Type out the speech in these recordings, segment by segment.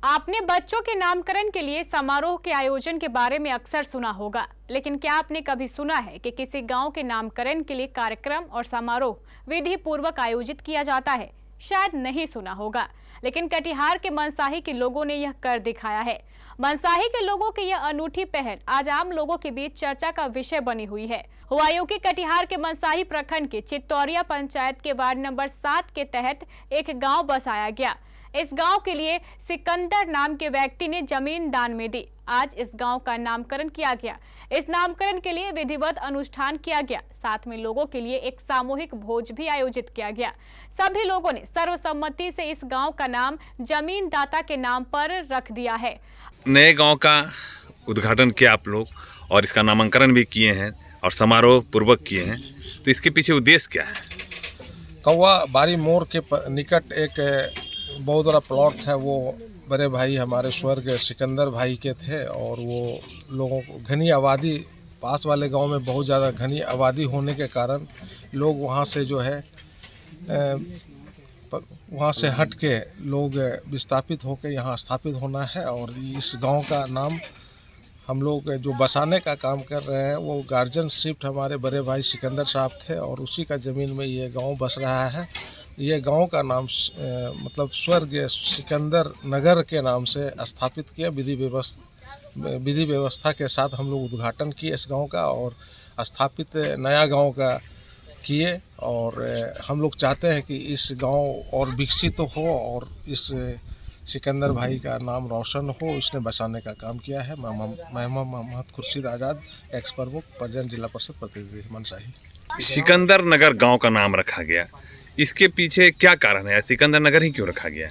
आपने बच्चों के नामकरण के लिए समारोह के आयोजन के बारे में अक्सर सुना होगा, लेकिन क्या आपने कभी सुना है कि किसी गांव के नामकरण के लिए कार्यक्रम और समारोह विधि पूर्वक आयोजित किया जाता है? शायद नहीं सुना होगा, लेकिन कटिहार के मनसाही के लोगों ने यह कर दिखाया है। मनसाही के लोगों की यह अनूठी पहल आज आम लोगों के बीच चर्चा का विषय बनी हुई है। हुआ यूं कि कटिहार के मनसाही प्रखंड के चित्तौरिया पंचायत के वार्ड नंबर 7 के तहत एक गांव बसाया गया। इस गांव के लिए सिकंदर नाम के व्यक्ति ने जमीन दान में दी। आज इस गांव का नामकरण किया गया। इस नामकरण के लिए विधिवत अनुष्ठान किया गया। साथ में लोगों के लिए एक सामूहिक भोज भी आयोजित किया गया। सभी लोगों ने सर्वसम्मति से इस गांव का नाम जमीन दाता के नाम पर रख दिया है। नए गांव का उद्घाटन किया आप लोग और इसका नामांकन भी किए हैं और समारोह पूर्वक किए हैं, तो इसके पीछे उद्देश्य क्या है? कौवा बारी मोड़ के निकट एक बहुत बड़ा प्लॉट है। वो बड़े भाई हमारे स्वर्ग सिकंदर भाई के थे और वो लोगों को घनी आबादी, पास वाले गांव में बहुत ज़्यादा घनी आबादी होने के कारण लोग वहां से जो है वहाँ से हट के लोग विस्थापित होकर यहाँ स्थापित होना है। और इस गांव का नाम हम लोग जो बसाने का काम कर रहे हैं वो गार्जियन शिफ्ट हमारे बड़े भाई सिकंदर साहब थे और उसी का ज़मीन में ये गांव बस रहा है। ये गांव का नाम मतलब स्वर्ग सिकंदर नगर के नाम से स्थापित किया। विधि व्यवस्था के साथ हम लोग उद्घाटन किए इस गांव का और स्थापित नया गांव का किए। और हम लोग चाहते हैं कि इस गांव और विकसित हो और इस सिकंदर भाई का नाम रोशन हो, इसने बसाने का काम किया है। मैं मोहम्मद खुर्शीद आज़ाद, एक्स प्रमुख प्रेजेंट जिला परिषद प्रतिनिधि मनसाही। सिकंदर नगर गांव का नाम रखा गया, इसके पीछे क्या कारण है? सिकंदर नगर ही क्यों रखा गया?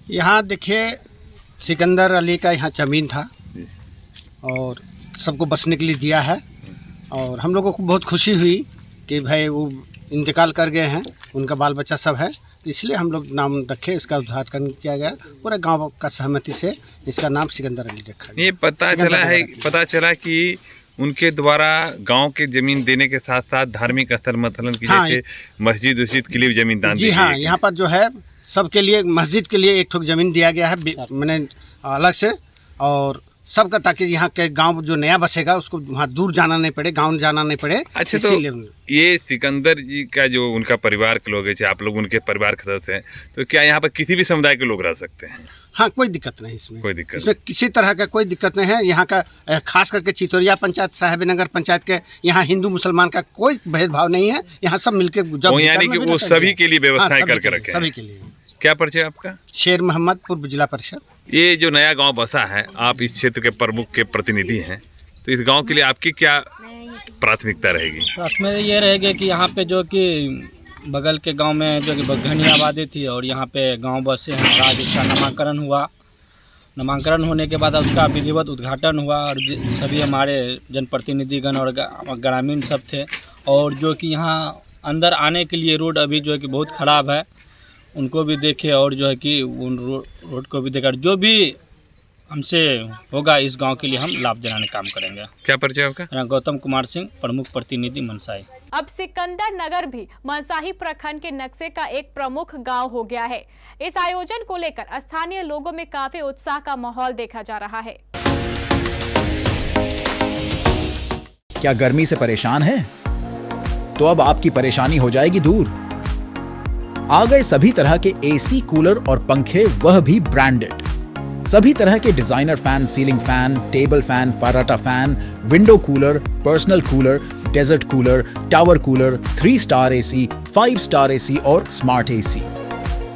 यहाँ देखिए, सिकंदर अली का यहाँ ज़मीन था और सबको बसने के लिए दिया है और हम लोगों को बहुत खुशी हुई कि भाई वो इंतकाल कर गए हैं, उनका बाल बच्चा सब है, तो इसलिए हम लोग नाम रखे। इसका उद्घाटन किया गया, पूरे गांव का सहमति से इसका नाम सिकंदर अली रखा गया। ये पता चला कि उनके द्वारा गांव के जमीन देने के साथ साथ धार्मिक स्थल मतलब की जैसे मस्जिद उस्जिद के लिए जमीन दान जी हाँ, यहाँ पर जो है सबके लिए, मस्जिद के लिए एक ठोक जमीन दिया गया है मैंने अलग से, और सबका, ताकि यहाँ के गांव जो नया बसेगा उसको वहाँ दूर जाना नहीं पड़े, गांव जाना नहीं पड़े। अच्छा, तो ये सिकंदर जी का जो उनका परिवार के लोग हैं, आप लोग उनके परिवार के सदस्य हैं, तो क्या यहाँ पर किसी भी समुदाय के लोग रह सकते हैं? हाँ, कोई दिक्कत नहीं इसमें, इसमें किसी तरह का कोई दिक्कत नहीं है। यहाँ का खास करके चित्तौरिया पंचायत, साहेबनगर पंचायत के यहाँ हिंदू मुसलमान का कोई भेदभाव नहीं है। यहाँ सब मिलकर, यानी कि वो सभी के लिए व्यवस्थाएं करके रखे, सभी के लिए। क्या परिचय आपका? शेर मोहम्मद, पूर्व जिला परिषद। ये जो नया गांव बसा है, आप इस क्षेत्र के प्रमुख के प्रतिनिधि हैं, तो इस गांव के लिए आपकी क्या प्राथमिकता रहेगी? प्राथमिकता ये रहेगी कि यहाँ पे जो कि बगल के गांव में जो कि घनी आबादी थी और यहाँ पे गांव बसे हैं, और आज उसका नामांकन हुआ। नामांकन होने के बाद उसका विधिवत उद्घाटन हुआ और सभी हमारे जनप्रतिनिधिगण और ग्रामीण सब थे। और जो कि यहाँ अंदर आने के लिए रोड अभी जो है कि बहुत ख़राब है, उनको भी देखे और जो है कि उन रोड को भी देखा। जो भी हमसे होगा इस गांव के लिए हम लाभ दिलाने काम करेंगे। क्या परिचय आपका? गौतम कुमार सिंह, प्रमुख प्रतिनिधि मनसाही। अब सिकंदर नगर भी मनसाही प्रखंड के नक्शे का एक प्रमुख गांव हो गया है। इस आयोजन को लेकर स्थानीय लोगों में काफी उत्साह का माहौल देखा जा रहा है। क्या गर्मी से परेशान हैं? तो अब आपकी परेशानी हो जाएगी दूर। आ गए सभी तरह के एसी, कूलर और पंखे, वह भी ब्रांडेड। सभी तरह के designer fan, ceiling fan, table fan, फराटा fan, window cooler, personal cooler, desert cooler, tower cooler, 3 star AC, 5 star AC और स्मार्ट एसी।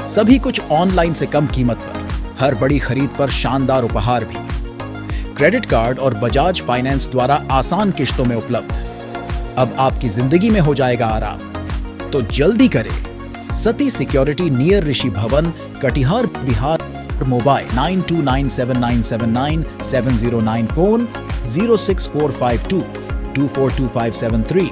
सभी कुछ ऑनलाइन से कम कीमत पर, हर बड़ी खरीद पर शानदार उपहार भी। क्रेडिट कार्ड और बजाज फाइनेंस द्वारा आसान किश्तों में उपलब्ध। अब आपकी जिंदगी में हो जाएगा आराम, तो जल्दी करें। सती सिक्योरिटी, नियर ऋषि भवन, कटिहार, बिहार। Mobile 9297979709, phone 06452 242573।